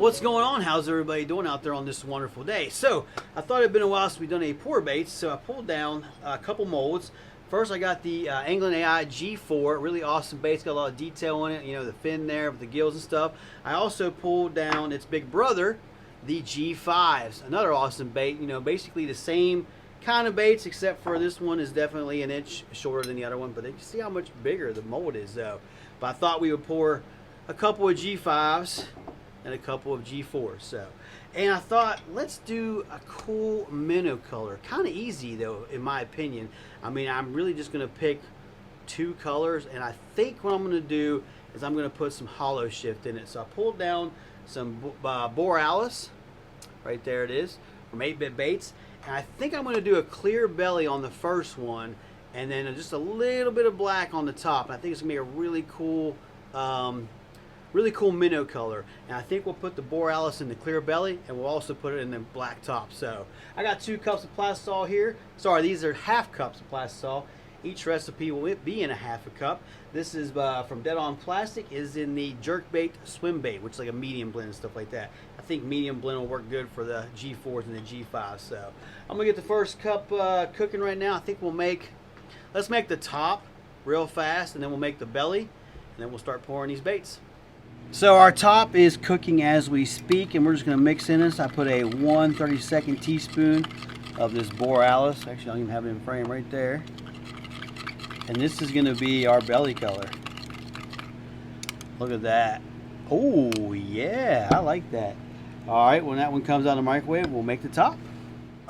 What's going on? How's everybody doing out there on this wonderful day? So I thought it'd been a while since we've done a pour baits, so I pulled down a couple molds. First, I got the Angling AI G4, really awesome bait. It's got a lot of detail on it, you know, the fin there with the gills and stuff. I also pulled down its big brother, the G5s, another awesome bait. You know, basically the same kind of baits, except for this one is definitely an inch shorter than the other one. But you can see how much bigger the mold is, though. But I thought we would pour a couple of G5s and a couple of G4s. So, and I thought, let's do a cool minnow color. Kind of easy though, in my opinion. I mean, I'm really just gonna pick two colors, and I think what I'm gonna do is I'm gonna put some Holoshift in it. So I pulled down some Borealis, right there it is, from 8-Bit Baits, and I think I'm gonna do a clear belly on the first one, and then just a little bit of black on the top. And I think it's gonna be a really cool minnow color. And I think we'll put the Borealis in the clear belly, and we'll also put it in the black top. So I got 2 cups of Plastisol here. Sorry, these are half cups of Plastisol. Each recipe will be in a half a cup. This is from Dead On Plastic, is in the Jerkbait SwimBait, which is like a medium blend and stuff like that. I think medium blend will work good for the G4s and the G5s. So I'm gonna get the first cup cooking right now. I think let's make the top real fast, and then we'll make the belly, and then we'll start pouring these baits. So our top is cooking as we speak, and we're just going to mix in this. I put a 1/32 teaspoon of this Borealis. Actually, I don't even have it in frame right there. And this is going to be our belly color. Look at that. Oh, yeah, I like that. All right, when that one comes out of the microwave, we'll make the top.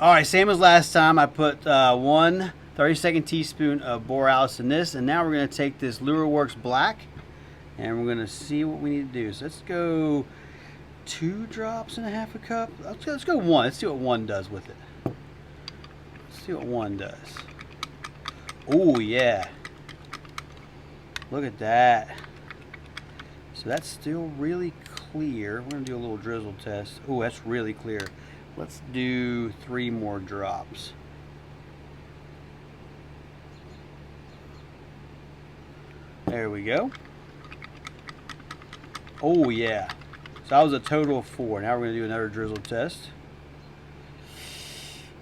All right, same as last time. I put 1/32 teaspoon of Borealis in this, and now we're going to take this LureWorks Black, and we're going to see what we need to do. So let's go 2 drops and a half a cup. Let's go 1. Let's see what 1 does with it. Let's see what 1 does. Oh, yeah. Look at that. So that's still really clear. We're going to do a little drizzle test. Oh, that's really clear. Let's do 3 more drops. There we go. Oh yeah, so that was a total of 4. Now we're going to do another drizzle test.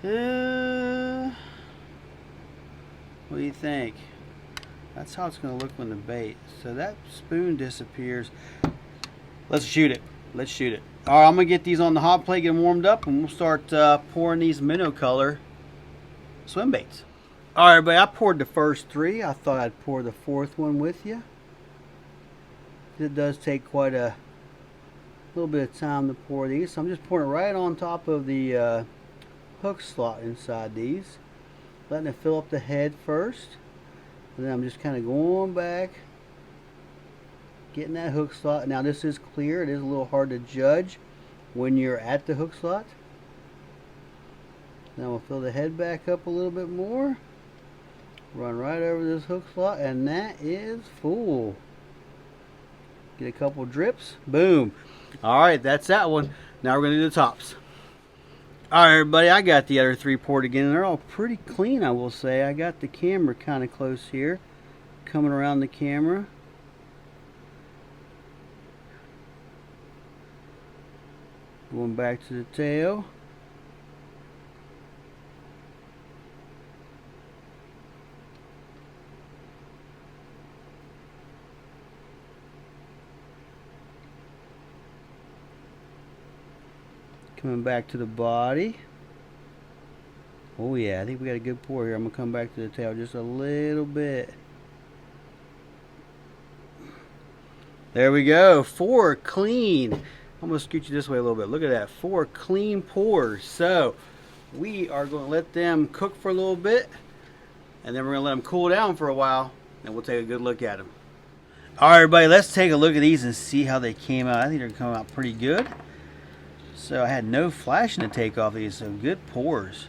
What do you think? That's how it's going to look when the bait. So that spoon disappears. Let's shoot it. Let's shoot it. All right, I'm going to get these on the hot plate, get them warmed up, and we'll start pouring these minnow color swim baits. All right, everybody, I poured the first 3. I thought I'd pour the 4th one with you. It does take quite a little bit of time to pour these, so I'm just pouring it right on top of the hook slot inside these, letting it fill up the head first, and then I'm just kind of going back, getting that hook slot. Now this is clear. It is a little hard to judge when you're at the hook slot. Now we'll fill the head back up a little bit more, run right over this hook slot, and that is full. Get a couple drips. Boom. Alright, that's that one. Now we're going to do the tops. Alright, everybody, I got the other 3 poured again, and they're all pretty clean, I will say. I got the camera kind of close here, coming around the camera. Going back to the tail. Coming back to the body. Oh yeah, I think we got a good pour here. I'm gonna come back to the tail just a little bit. There we go. 4 clean. I'm gonna scoot you this way a little bit. Look at that. 4 clean pours. So we are going to let them cook for a little bit, and then we're gonna let them cool down for a while, and we'll take a good look at them. All right, everybody, let's take a look at these and see how they came out. I think they're coming out pretty good. So I had no flashing to take off these, so good pours.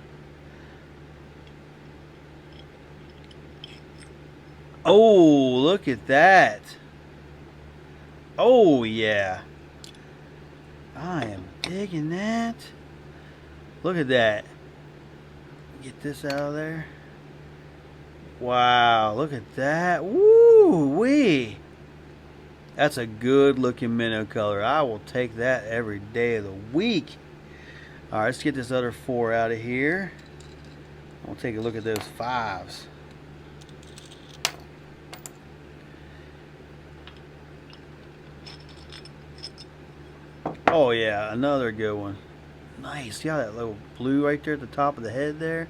Oh, look at that. Oh, yeah. I am digging that. Look at that. Get this out of there. Wow, look at that. Woo-wee. That's a good looking minnow color. I will take that every day of the week. All right, let's get this other 4 out of here. We'll take a look at those 5s. Oh yeah, another good one. Nice. See how that little blue right there at the top of the head there?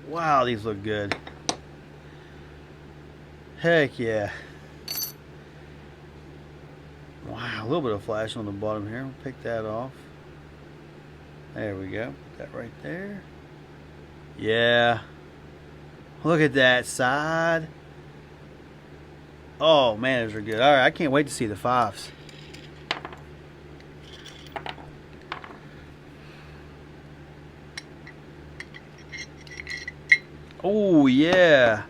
Wow, these look good. Heck yeah. Wow, a little bit of flash on the bottom here. We'll pick that off. There we go. Put that right there. Yeah. Look at that side. Oh man, those are good. Alright, I can't wait to see the 5s. Oh yeah.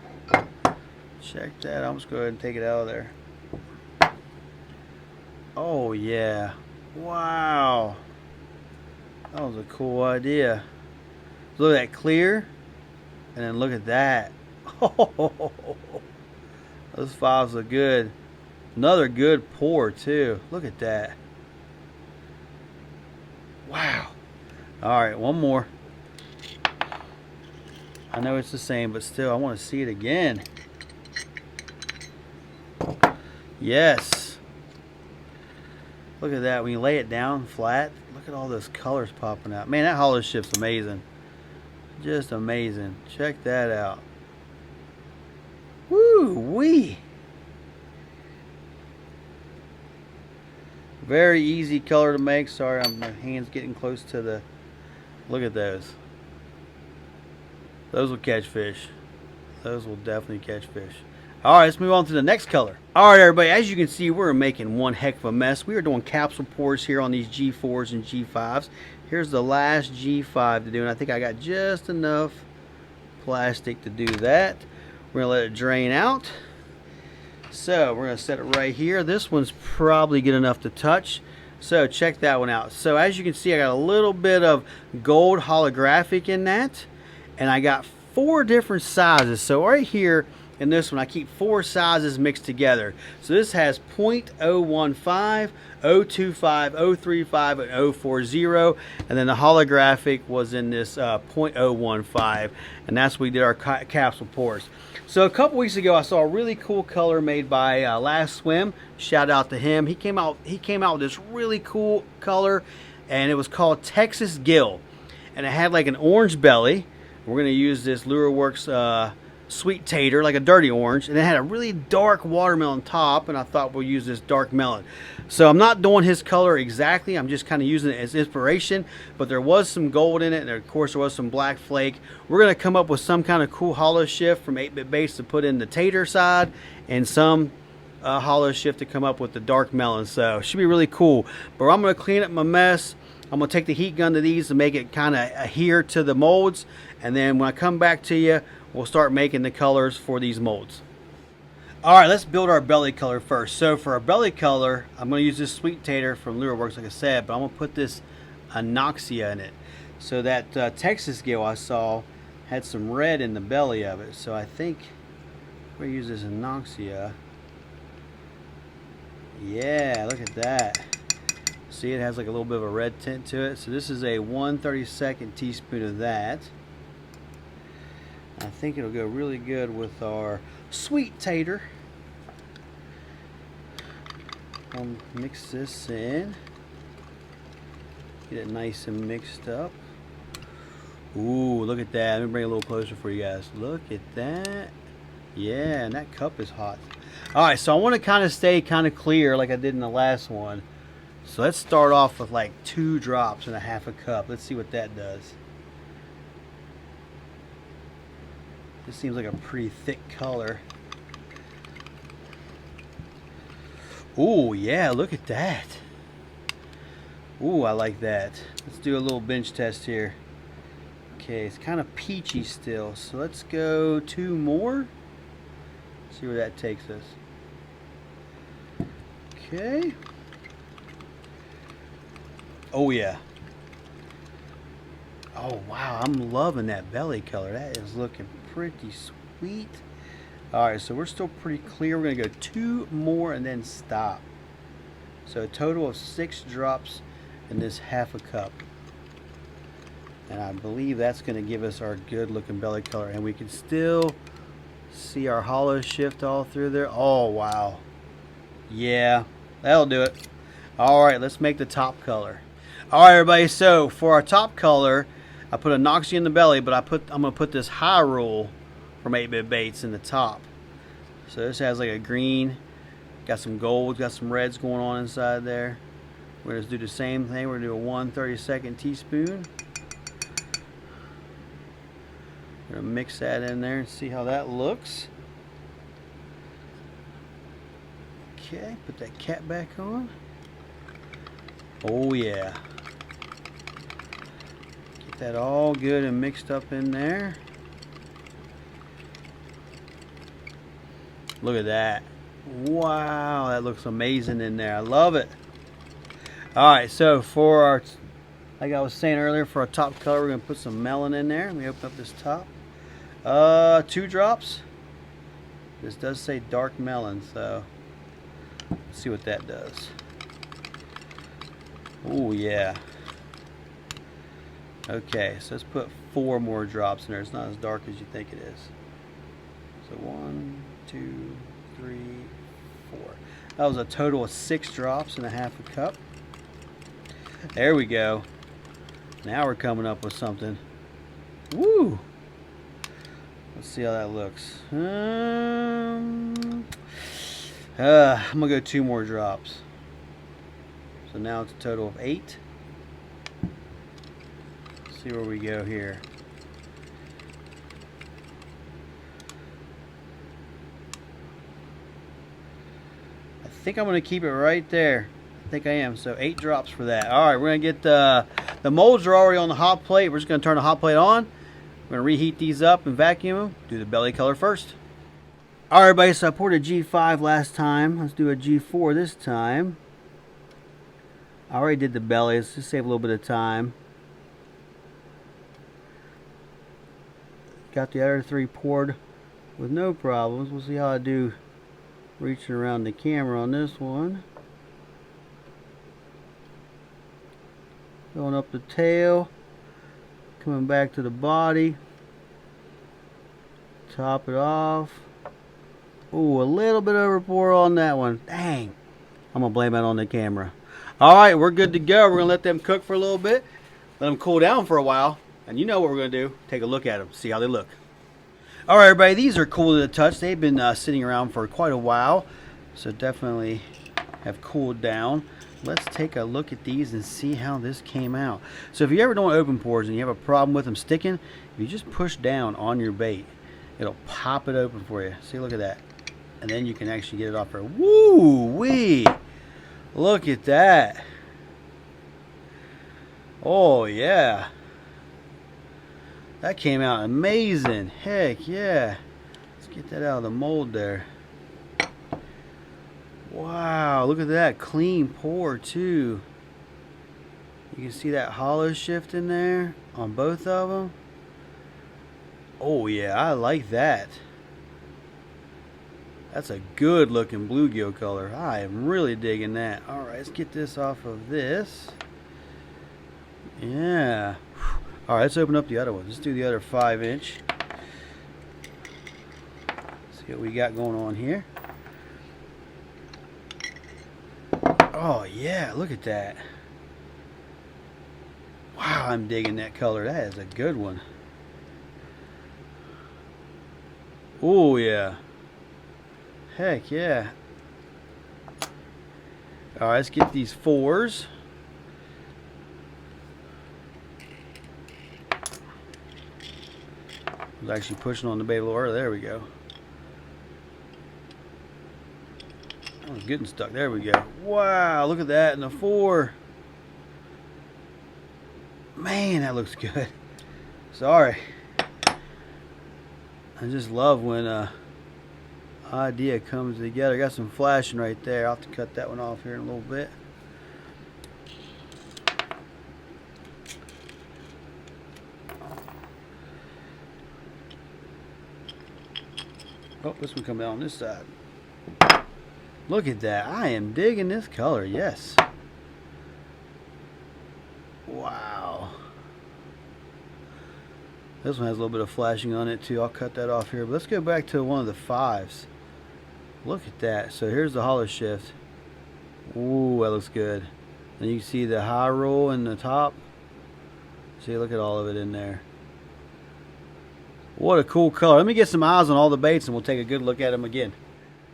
Check that. I'm just go ahead and take it out of there. Oh yeah. Wow. That was a cool idea. Look at that clear. And then look at that. Oh, those 5s look good. Another good pour too. Look at that. Wow. Alright, one more. I know it's the same, but still I want to see it again. Yes. Look at that. When you lay it down flat, look at all those colors popping out. Man, that Holoshifts amazing. Just amazing. Check that out. Woo-wee. Very easy color to make. Sorry, my hand's getting close to the... Look at those. Those will catch fish. Those will definitely catch fish. Alright, let's move on to the next color. Alright everybody, as you can see, we're making one heck of a mess. We are doing capsule pours here on these G4s and G5s. Here's the last G5 to do, and I think I got just enough plastic to do that. We're going to let it drain out. So we're going to set it right here. This one's probably good enough to touch. So check that one out. So as you can see, I got a little bit of gold holographic in that. And I got 4 different sizes. So right here in this one, I keep 4 sizes mixed together. So this has 0.015, 025, 035, and 040. And then the holographic was in this 0.015. And that's what we did our capsule pours. So a couple weeks ago, I saw a really cool color made by Last Swim. Shout out to him. He came out with this really cool color, and it was called Texas Gill. And it had like an orange belly. We're going to use this LureWorks sweet tater, like a dirty orange, and it had a really dark watermelon top, and I thought we'll use this dark melon. So I'm not doing his color exactly, I'm just kind of using it as inspiration, but there was some gold in it, and of course there was some black flake. We're going to come up with some kind of cool Holoshift from 8-bit base to put in the tater side, and some Holoshift to come up with the dark melon. So it should be really cool. But I'm going to clean up my mess. I'm going to take the heat gun to these to make it kind of adhere to the molds, and then when I come back to you, we'll start making the colors for these molds. Alright, let's build our belly color first. So for our belly color, I'm going to use this sweet tater from LureWorks, like I said, but I'm going to put this anoxia in it. So that Texas gill I saw had some red in the belly of it. So I think we're going to use this anoxia. Yeah, look at that. See, it has like a little bit of a red tint to it. So this is a 1/32 teaspoon of that. I think it'll go really good with our sweet tater. I'll mix this in. Get it nice and mixed up. Ooh, look at that. Let me bring it a little closer for you guys. Look at that. Yeah, and that cup is hot. Alright, so I want to kind of stay kind of clear like I did in the last one. So let's start off with like 2 drops in a half a cup. Let's see what that does. This seems like a pretty thick color. Ooh, yeah, look at that. Ooh, I like that. Let's do a little bench test here. Okay, it's kind of peachy still. So let's go 2 more. See where that takes us. Okay. Oh, yeah. Oh, wow, I'm loving that belly color. That is looking pretty sweet. Alright, so we're still pretty clear. We're going to go 2 more and then stop. So a total of 6 drops in this half a cup. And I believe that's going to give us our good looking belly color. And we can still see our Holoshift all through there. Oh, wow. Yeah, that'll do it. All right, let's make the top color. All right, everybody, so for our top color, I put a Noxie in the belly, but I'm going to put this Hyrule from 8-Bit Baits in the top. So this has like a green, got some gold, got some reds going on inside there. We're going to do the same thing. We're going to do a 1/32 teaspoon. We're going to mix that in there and see how that looks. Okay, put that cap back on. Oh yeah. Get that all good and mixed up in there. Look at that. Wow, that looks amazing in there. I love it. Alright, so for our, like I was saying earlier, for our top color, we're going to put some melon in there. Let me open up this top. 2 drops. This does say dark melon, so let's see what that does. Oh yeah. Okay, so let's put 4 more drops in there. It's not as dark as you think it is. So 1, 2, 3, 4. That was a total of 6 drops in a half a cup. There we go. Now we're coming up with something. Woo! Let's see how that looks. I'm gonna go 2 more drops. So now it's a total of 8. Let's see where we go here. I think I'm gonna keep it right there. I think I am. So 8 drops for that. All right, we're gonna get the molds are already on the hot plate. We're just gonna turn the hot plate on. We're going to reheat these up and vacuum them. Do the belly color first. Alright everybody, so I poured a G5 last time. Let's do a G4 this time. I already did the belly. Let's just save a little bit of time. Got the other 3 poured with no problems. We'll see how I do reaching around the camera on this one. Going up the tail. Coming back to the body. Top it off. Ooh, a little bit over pour on that one. Dang. I'm going to blame that on the camera. Alright, we're good to go. We're going to let them cook for a little bit. Let them cool down for a while. And you know what we're going to do. Take a look at them. See how they look. Alright everybody, these are cool to the touch. They've been sitting around for quite a while. So definitely have cooled down. Let's take a look at these and see how this came out. So if you ever don't open pores and you have a problem with them sticking, if you just push down on your bait, it'll pop it open for you. See, look at that. And then you can actually get it off there. Woo-wee! Look at that. Oh, yeah. That came out amazing. Heck, yeah. Let's get that out of the mold there. Wow, look at that. Clean pour, too. You can see that Holoshift in there on both of them. Oh, yeah, I like that. That's a good looking bluegill color. I am really digging that. Alright, let's get this off of this. Yeah. Alright, let's open up the other one. Let's do the other 5-inch. See what we got going on here. Oh yeah, look at that. Wow, I'm digging that color. That is a good one. Oh yeah. Heck yeah. Alright, let's get these 4s. I was actually pushing on the bait a little early. There we go. I was getting stuck. There we go. Wow, look at that in the 4. Man, that looks good. Sorry. I just love when idea comes together. Got some flashing right there. I'll have to cut that one off here in a little bit. Oh, this one come down on this side. Look at that. I am digging this color. Yes. Wow. This one has a little bit of flashing on it too. I'll cut that off here. But let's go back to one of the 5s. Look at that. So here's the Holoshift. Ooh, that looks good. And you can see the high roll in the top. See, look at all of it in there. What a cool color. Let me get some eyes on all the baits and we'll take a good look at them again.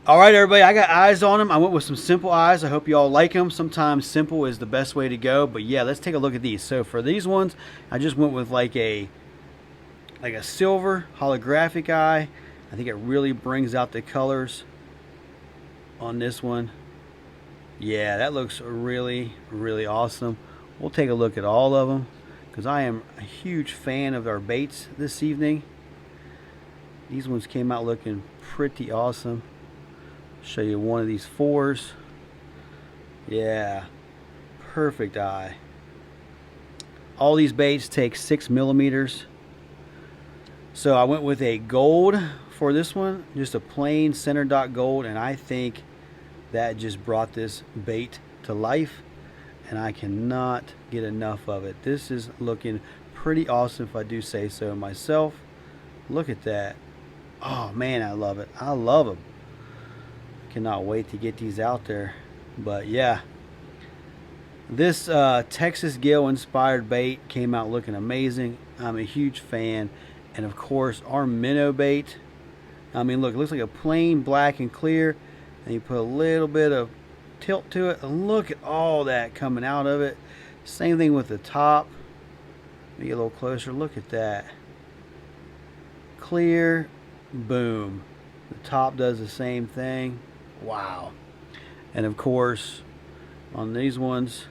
All right, everybody, I got eyes on them. I went with some simple eyes. I hope you all like them. Sometimes simple is the best way to go. But yeah, let's take a look at these. So for these ones, I just went with like a silver holographic eye. I think it really brings out the colors on this one. Yeah, that looks really, really awesome. We'll take a look at all of them because I am a huge fan of our baits this evening. These ones came out looking pretty awesome. Show you one of these 4s. Yeah, perfect eye. All these baits take 6 millimeters. So I went with a gold for this one, just a plain center dot gold, and I think that just brought this bait to life, and I cannot get enough of it. This is looking pretty awesome if I do say so myself. Look at that. Oh man, I love it. I love them. Cannot wait to get these out there. But yeah, this Texas gill inspired bait came out looking amazing. I'm a huge fan. And of course our minnow bait, I mean look, it looks like a plain black and clear, and you put a little bit of tilt to it, and look at all that coming out of it. Same thing with the top. Let me get a little closer. Look at that. Clear, boom. The top does the same thing. Wow. And of course on these ones,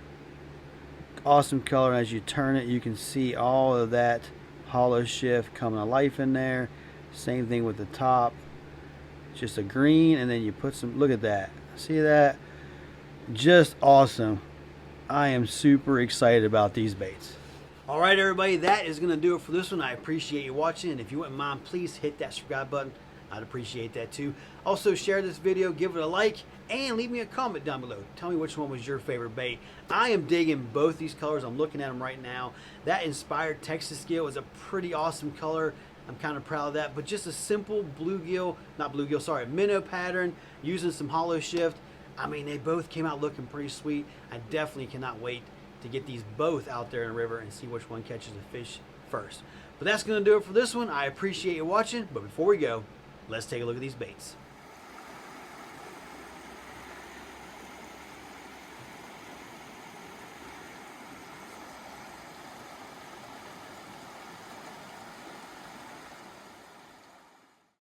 awesome color. As you turn it, you can see all of that Holoshift coming to life in there. Same thing with the top. Just a green, and then you put some, look at that. See that? Just awesome. I am super excited about these baits. All right, everybody, that is going to do it for this one. I appreciate you watching, and if you wouldn't mind, please hit that subscribe button. I'd appreciate that too. Also, share this video, give it a like, and leave me a comment down below. Tell me which one was your favorite bait. I am digging both these colors. I'm looking at them right now. That inspired Texas gill is a pretty awesome color. I'm kind of proud of that. But just a simple minnow pattern using some Holoshift. I mean, they both came out looking pretty sweet. I definitely cannot wait to get these both out there in the river and see which one catches a fish first. But that's going to do it for this one. I appreciate you watching. But before we go, let's take a look at these baits.